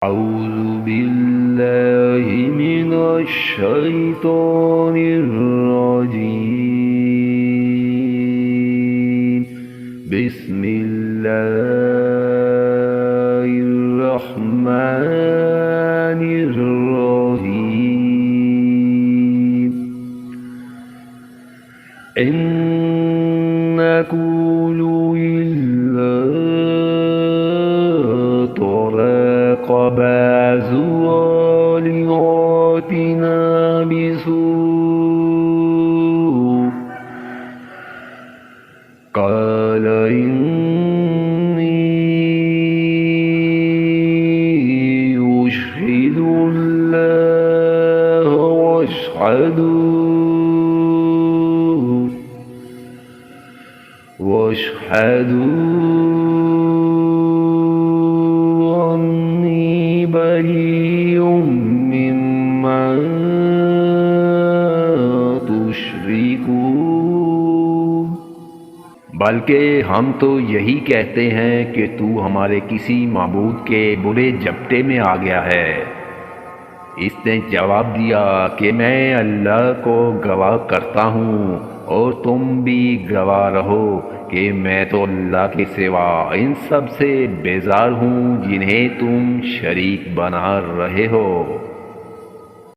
أعوذ بالله من الشيطان الرجيم. بسم الله الرحمن الرحيم. إن نقول إلا تراقب آلهتنا بسوء قال إني أشهد الله واشهدوا أني بريء مما تشركون। बल्कि हम तो यही कहते हैं कि तू हमारे किसी माबूद के बुरे जब्ते में आ गया है। इसने जवाब दिया कि मैं अल्लाह को गवाह करता हूँ और तुम भी गवाह रहो कि मैं तो अल्लाह के सिवा इन सब से बेजार हूँ जिन्हें तुम शरीक बना रहे हो।